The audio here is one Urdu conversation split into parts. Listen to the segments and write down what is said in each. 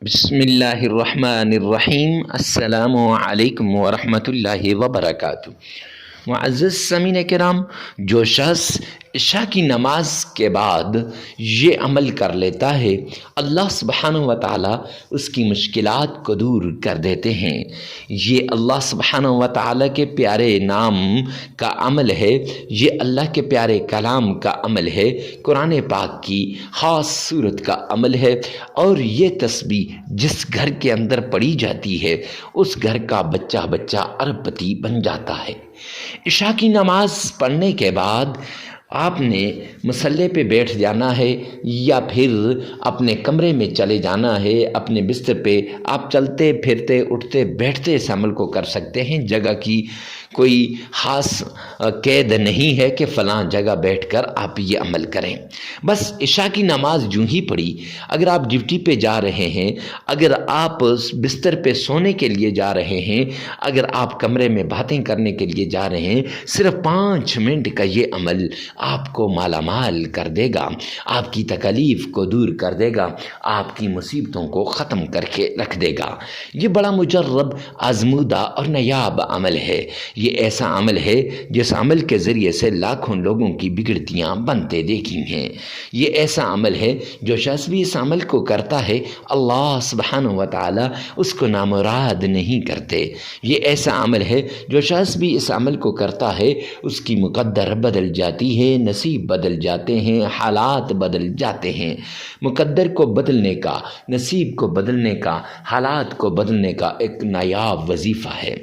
بسم اللہ الرحمن الرحیم۔ السلام علیکم ورحمۃ اللہ وبرکاتہ۔ معزز سامعین کرام، جو شخص عشاء کی نماز کے بعد یہ عمل کر لیتا ہے، اللہ سبحانہ و تعالیٰ اس کی مشکلات کو دور کر دیتے ہیں۔ یہ اللہ سبحانہ و تعالیٰ کے پیارے نام کا عمل ہے، یہ اللہ کے پیارے کلام کا عمل ہے، قرآن پاک کی خاص صورت کا عمل ہے، اور یہ تسبیح جس گھر کے اندر پڑھی جاتی ہے اس گھر کا بچہ بچہ ارب پتی بن جاتا ہے۔ عشاء کی نماز پڑھنے کے بعد آپ نے مصلی پہ بیٹھ جانا ہے یا پھر اپنے کمرے میں چلے جانا ہے، اپنے بستر پہ آپ چلتے پھرتے اٹھتے بیٹھتے اس عمل کو کر سکتے ہیں۔ جگہ کی کوئی خاص قید نہیں ہے کہ فلاں جگہ بیٹھ کر آپ یہ عمل کریں۔ بس عشاء کی نماز یوں ہی پڑھی، اگر آپ ڈیوٹی پہ جا رہے ہیں، اگر آپ بستر پہ سونے کے لیے جا رہے ہیں، اگر آپ کمرے میں باتیں کرنے کے لیے جا رہے ہیں، صرف 5 منٹ کا یہ عمل آپ کو مالا مال کر دے گا، آپ کی تکالیف کو دور کر دے گا، آپ کی مصیبتوں کو ختم کر کے رکھ دے گا۔ یہ بڑا مجرب، آزمودہ اور نایاب عمل ہے۔ یہ ایسا عمل ہے جس عمل کے ذریعے سے لاکھوں لوگوں کی بگڑتیاں بنتے دیکھی ہیں۔ یہ ایسا عمل ہے جو شخص بھی اس عمل کو کرتا ہے اللہ سبحانہ و تعالی اس کو نامراد نہیں کرتے۔ یہ ایسا عمل ہے جو شخص بھی اس عمل کو کرتا ہے اس کی مقدر بدل جاتی ہے، نصیب بدل جاتے ہیں، حالات بدل جاتے ہیں۔ مقدر کو بدلنے کا، نصیب کو بدلنے کا، حالات کو بدلنے کا ایک نایاب وظیفہ ہے۔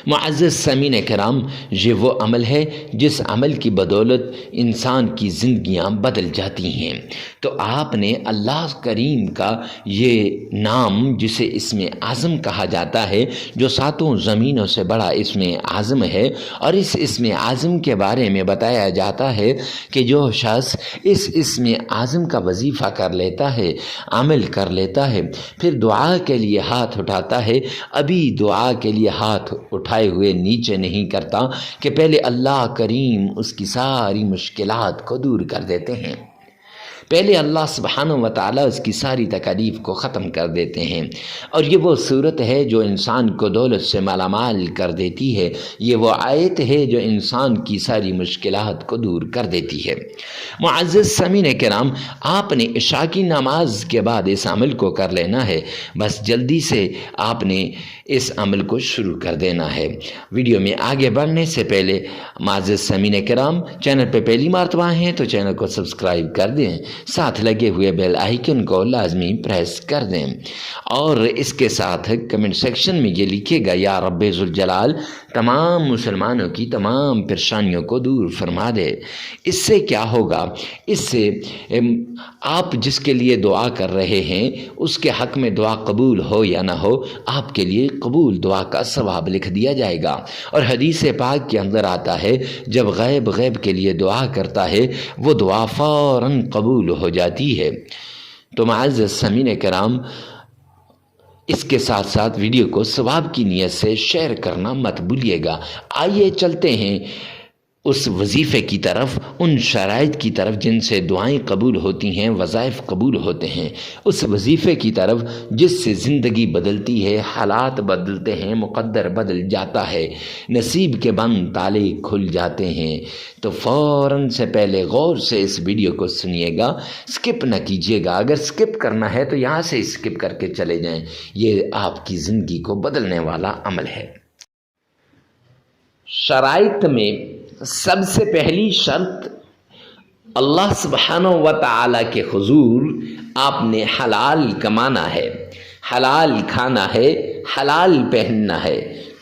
معزز سامعین کرام، یہ وہ عمل ہے جس عمل کی بدولت انسان کی زندگیاں بدل جاتی ہیں۔ تو آپ نے اللہ کریم کا یہ نام، جسے اسم اعظم کہا جاتا ہے، جو 7 زمینوں سے بڑا اسم اعظم ہے، اور اس اسم اعظم کے بارے میں بتایا جاتا ہے کہ جو شخص اس اسم اعظم کا وظیفہ کر لیتا ہے، عمل کر لیتا ہے، پھر دعا کے لیے ہاتھ اٹھاتا ہے، ابھی دعا کے لیے ہاتھ اٹھائے ہوئے نیچے نہیں کرتا کہ پہلے اللہ کریم اس کی ساری مشکلات کو دور کر دیتے ہیں، پہلے اللہ سبحانہ و تعالیٰ اس کی ساری تکالیف کو ختم کر دیتے ہیں۔ اور یہ وہ صورت ہے جو انسان کو دولت سے مالا مال کر دیتی ہے، یہ وہ آیت ہے جو انسان کی ساری مشکلات کو دور کر دیتی ہے۔ معزز سامعین کرام، آپ نے عشاء کی نماز کے بعد اس عمل کو کر لینا ہے، بس جلدی سے آپ نے اس عمل کو شروع کر دینا ہے۔ ویڈیو میں آگے بڑھنے سے پہلے معزز سامعین کرام، چینل پہ پہلی مرتبہ ہیں تو چینل کو سبسکرائب کر دیں، ساتھ لگے ہوئے بیل آئیکن کو لازمی پریس کر دیں، اور اس کے ساتھ کمنٹ سیکشن میں یہ لکھے گا یا رب ذوالجلال تمام مسلمانوں کی تمام پریشانیوں کو دور فرما دے۔ اس سے کیا ہوگا؟ اس سے آپ جس کے لیے دعا کر رہے ہیں اس کے حق میں دعا قبول ہو یا نہ ہو، آپ کے لیے قبول دعا کا ثواب لکھ دیا جائے گا۔ اور حدیث پاک کے اندر آتا ہے، جب غیب کے لیے دعا کرتا ہے وہ دعا فوراً قبول ہو جاتی ہے۔ تو معزز سامعین کرام، اس کے ساتھ ساتھ ویڈیو کو ثواب کی نیت سے شیئر کرنا مت بھولیے گا۔ آئیے چلتے ہیں اس وظیفے کی طرف، ان شرائط کی طرف جن سے دعائیں قبول ہوتی ہیں، وظائف قبول ہوتے ہیں، اس وظیفے کی طرف جس سے زندگی بدلتی ہے، حالات بدلتے ہیں، مقدر بدل جاتا ہے، نصیب کے بند تالے کھل جاتے ہیں۔ تو فوراً سے پہلے غور سے اس ویڈیو کو سنیے گا، سکپ نہ کیجیے گا۔ اگر سکپ کرنا ہے تو یہاں سے سکپ کر کے چلے جائیں، یہ آپ کی زندگی کو بدلنے والا عمل ہے۔ شرائط میں سب سے پہلی شرط، اللہ سبحانہ و تعالیٰ کے حضور آپ نے حلال کمانا ہے، حلال کھانا ہے، حلال پہننا ہے۔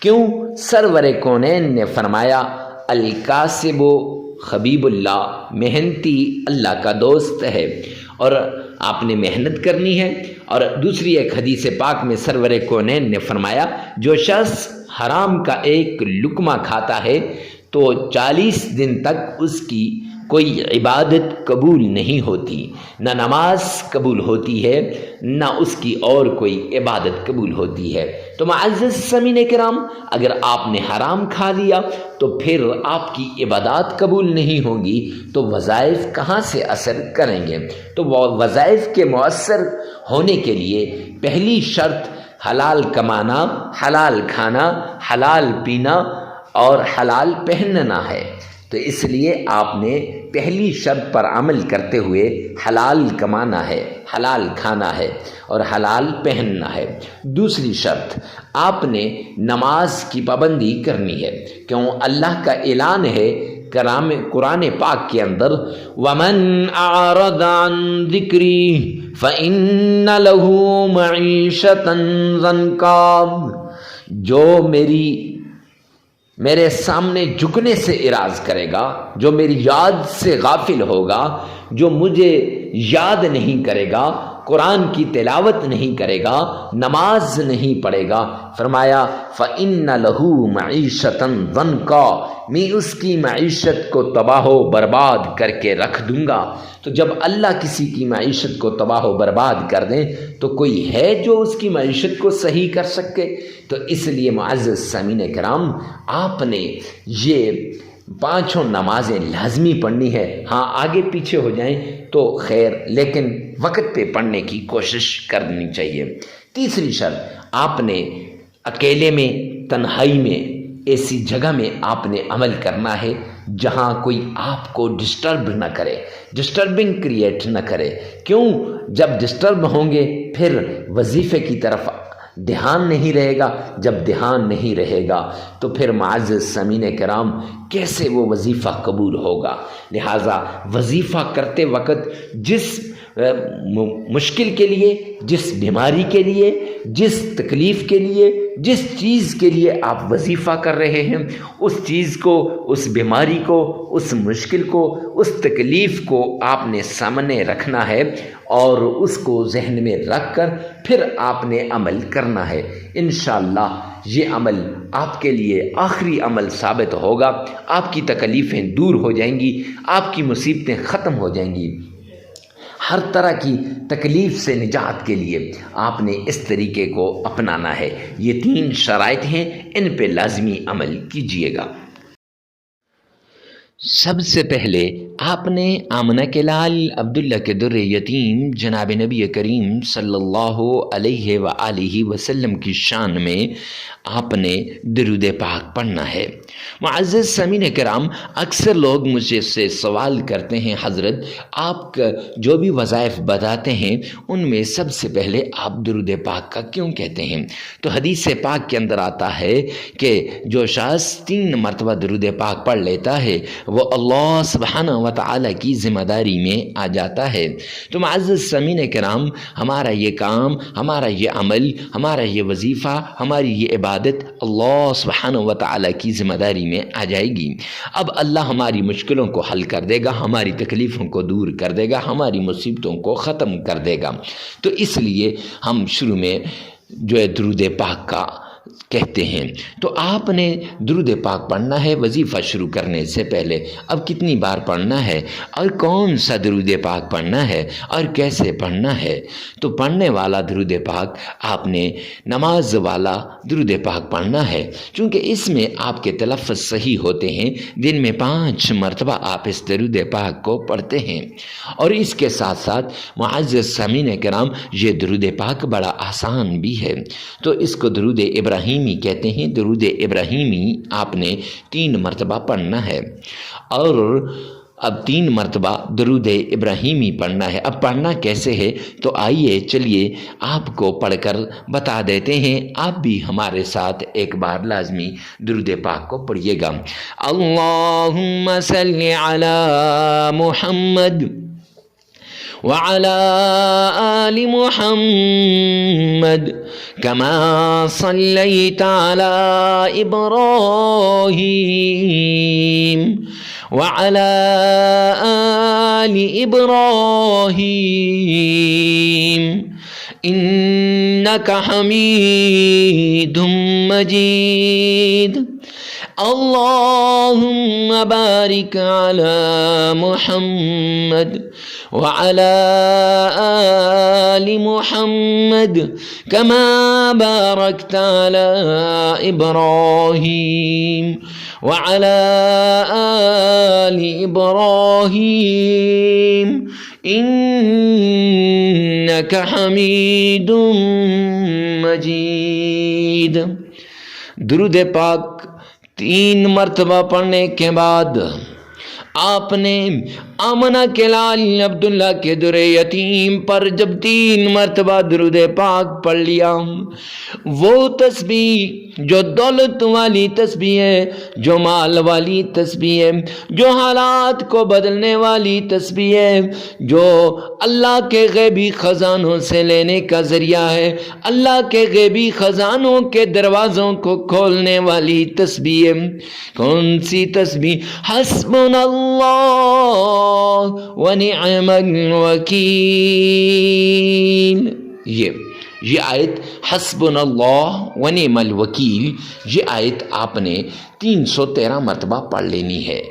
کیوں؟ سرور کونین نے فرمایا، الکاسب حبیب اللہ، محنتی اللہ کا دوست ہے، اور آپ نے محنت کرنی ہے۔ اور دوسری ایک حدیث پاک میں سرور کونین نے فرمایا، جو شخص حرام کا ایک لقمہ کھاتا ہے تو 40 دن تک اس کی کوئی عبادت قبول نہیں ہوتی، نہ نماز قبول ہوتی ہے، نہ اس کی اور کوئی عبادت قبول ہوتی ہے۔ تو معزز سامعین کرام، اگر آپ نے حرام کھا لیا تو پھر آپ کی عبادات قبول نہیں ہوں گی، تو وظائف کہاں سے اثر کریں گے؟ تو وہ وظائف کے مؤثر ہونے کے لیے پہلی شرط حلال کمانا، حلال کھانا، حلال پینا اور حلال پہننا ہے۔ تو اس لیے آپ نے پہلی شرط پر عمل کرتے ہوئے حلال کمانا ہے، حلال کھانا ہے اور حلال پہننا ہے۔ دوسری شرط، آپ نے نماز کی پابندی کرنی ہے، کیوں اللہ کا اعلان ہے قرآن پاک کے اندر، وَمَنْ أَعْرَضَ عَنْ ذِكْرِي فَإِنَّ لَهُ مَعِيشَةً ضَنْكًا، جو میرے سامنے جھکنے سے اعراض کرے گا، جو میری یاد سے غافل ہوگا، جو مجھے یاد نہیں کرے گا، قرآن کی تلاوت نہیں کرے گا، نماز نہیں پڑھے گا، فرمایا فَإِنَّ لَهُ مَعِيشَةً ضَنْكًا، میں اس کی معیشت کو تباہ و برباد کر کے رکھ دوں گا۔ تو جب اللہ کسی کی معیشت کو تباہ و برباد کر دیں تو کوئی ہے جو اس کی معیشت کو صحیح کر سکے؟ تو اس لیے معزز سامعین کرام، آپ نے یہ پانچوں نمازیں لازمی پڑھنی ہے۔ ہاں آگے پیچھے ہو جائیں تو خیر، لیکن وقت پہ پڑھنے کی کوشش کرنی چاہیے۔ تیسری شرط، آپ نے اکیلے میں، تنہائی میں، ایسی جگہ میں آپ نے عمل کرنا ہے جہاں کوئی آپ کو ڈسٹرب نہ کرے، ڈسٹربنگ کریٹ نہ کرے۔ کیوں؟ جب ڈسٹرب ہوں گے پھر وظیفے کی طرف دھیان نہیں رہے گا، جب دھیان نہیں رہے گا تو پھر معزز سامعین کرام کیسے وہ وظیفہ قبول ہوگا؟ لہٰذا وظیفہ کرتے وقت جس مشکل کے لیے، جس بیماری کے لیے، جس تکلیف کے لیے، جس چیز کے لیے آپ وظیفہ کر رہے ہیں، اس چیز کو، اس بیماری کو، اس مشکل کو، اس تکلیف کو آپ نے سامنے رکھنا ہے اور اس کو ذہن میں رکھ کر پھر آپ نے عمل کرنا ہے۔ انشاءاللہ یہ عمل آپ کے لیے آخری عمل ثابت ہوگا، آپ کی تکلیفیں دور ہو جائیں گی، آپ کی مصیبتیں ختم ہو جائیں گی۔ ہر طرح کی تکلیف سے نجات کے لیے آپ نے اس طریقے کو اپنانا ہے۔ یہ 3 شرائط ہیں، ان پہ لازمی عمل کیجیے گا۔ سب سے پہلے آپ نے آمنہ کے لال عبداللہ کے در یتیم جناب نبی کریم صلی اللہ علیہ وآلہ وسلم کی شان میں آپ نے درود پاک پڑھنا ہے۔ معزز سامعین کرام، اکثر لوگ مجھے سے سوال کرتے ہیں، حضرت آپ جو بھی وظائف بتاتے ہیں ان میں سب سے پہلے آپ درود پاک کا کیوں کہتے ہیں؟ تو حدیث پاک کے اندر آتا ہے کہ جو شخص 3 مرتبہ درود پاک پڑھ لیتا ہے وہ اللہ سبحانہ و تعالیٰ کی ذمہ داری میں آ جاتا ہے۔ تو معزز سامعین کرام، ہمارا یہ کام، ہمارا یہ عمل، ہمارا یہ وظیفہ، ہماری یہ عبادت اللہ سبحانہ و تعالیٰ کی ذمہ داری میں آ جائے گی۔ اب اللہ ہماری مشکلوں کو حل کر دے گا، ہماری تکلیفوں کو دور کر دے گا، ہماری مصیبتوں کو ختم کر دے گا۔ تو اس لیے ہم شروع میں جو ہے درود پاک کا کہتے ہیں۔ تو آپ نے درود پاک پڑھنا ہے وظیفہ شروع کرنے سے پہلے۔ اب کتنی بار پڑھنا ہے اور کون سا درود پاک پڑھنا ہے اور کیسے پڑھنا ہے؟ تو پڑھنے والا درود پاک آپ نے نماز والا درود پاک پڑھنا ہے، چونکہ اس میں آپ کے تلفظ صحیح ہوتے ہیں۔ دن میں 5 مرتبہ آپ اس درود پاک کو پڑھتے ہیں۔ اور اس کے ساتھ ساتھ معزز سامعین کرام، یہ درود پاک بڑا آسان بھی ہے۔ تو اس کو درود ابراہیمی کہتے ہیں۔ درود ابراہیمی آپ نے 3 مرتبہ پڑھنا ہے، اور اب 3 مرتبہ درود ابراہیمی پڑھنا ہے۔ اب پڑھنا کیسے ہے؟ تو آئیے چلیے آپ کو پڑھ کر بتا دیتے ہیں، آپ بھی ہمارے ساتھ ایک بار لازمی درود پاک کو پڑھیے گا۔ اللہم صلی علی محمد وعلى آل محمد كما صليت على إبراهيم وعلى آل إبراهيم إنك حميد مجيد۔ اللهم بارك على محمد وعلى آل محمد كما باركت على إبراهيم وعلى آل إبراهيم إنك حميد مجید۔ درود پاک 3 مرتبہ پڑھنے کے بعد آپ نے آمنہ کے لال عبداللہ کے در یتیم پر جب 3 مرتبہ درود پاک پڑھ لیا، وہ تسبیح جو دولت والی تسبیح ہے، جو مال والی تسبیح ہے، جو حالات کو بدلنے والی تسبیح ہے، جو اللہ کے غیبی خزانوں سے لینے کا ذریعہ ہے، اللہ کے غیبی خزانوں کے دروازوں کو کھولنے والی تسبیح ہے۔ کون سی تسبیح؟ حسبنا اللہ ونعم الوکیل۔ یہ آیت حسبنا اللہ ونعم الوکیل، یہ آیت آپ نے 313 مرتبہ پڑھ لینی ہے۔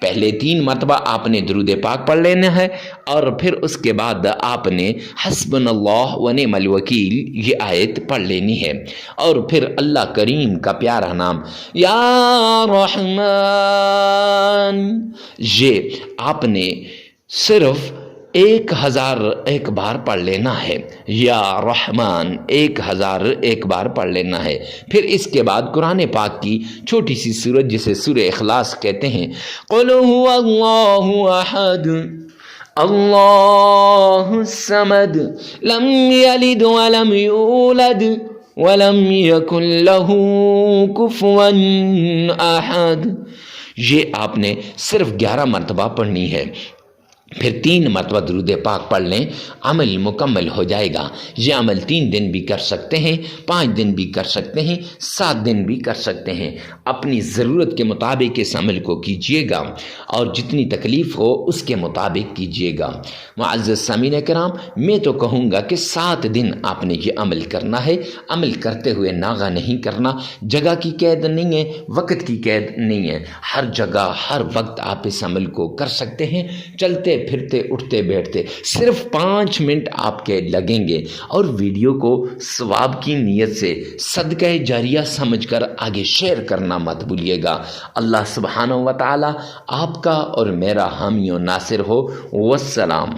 پہلے 3 مرتبہ آپ نے درود پاک پڑھ لینا ہے، اور پھر اس کے بعد آپ نے حسبنا اللہ ونعم الوکیل یہ آیت پڑھ لینی ہے، اور پھر اللہ کریم کا پیارا نام یا رحمان، یہ آپ نے صرف 1001 بار پڑھ لینا ہے۔ یا رحمان 1001 بار پڑھ لینا ہے۔ پھر اس کے بعد قرآن پاک کی چھوٹی سی سورت جسے سورہ اخلاص کہتے ہیں، قل هو اللہ احد اللہ الصمد لم یلد ولم یولد ولم یکن له کفوا احد۔ یہ آپ نے صرف 11 مرتبہ پڑھنی ہے۔ پھر 3 مرتبہ درود پاک پڑھ لیں، عمل مکمل ہو جائے گا۔ یہ عمل 3 دن بھی کر سکتے ہیں، 5 دن بھی کر سکتے ہیں، 7 دن بھی کر سکتے ہیں۔ اپنی ضرورت کے مطابق اس عمل کو کیجیے گا، اور جتنی تکلیف ہو اس کے مطابق کیجیے گا۔ معزز سامعین کرام، میں تو کہوں گا کہ 7 دن آپ نے یہ عمل کرنا ہے۔ عمل کرتے ہوئے ناغہ نہیں کرنا۔ جگہ کی قید نہیں ہے، وقت کی قید نہیں ہے، ہر جگہ ہر وقت آپ اس عمل کو کر سکتے ہیں، چلتے پھرتے اٹھتے بیٹھتے۔ صرف 5 منٹ آپ کے لگیں گے، اور ویڈیو کو ثواب کی نیت سے صدقہ جاریہ سمجھ کر آگے شیئر کرنا مت بھولیے گا۔ اللہ سبحانہ و تعالی آپ کا اور میرا حامی و ناصر ہو۔ والسلام۔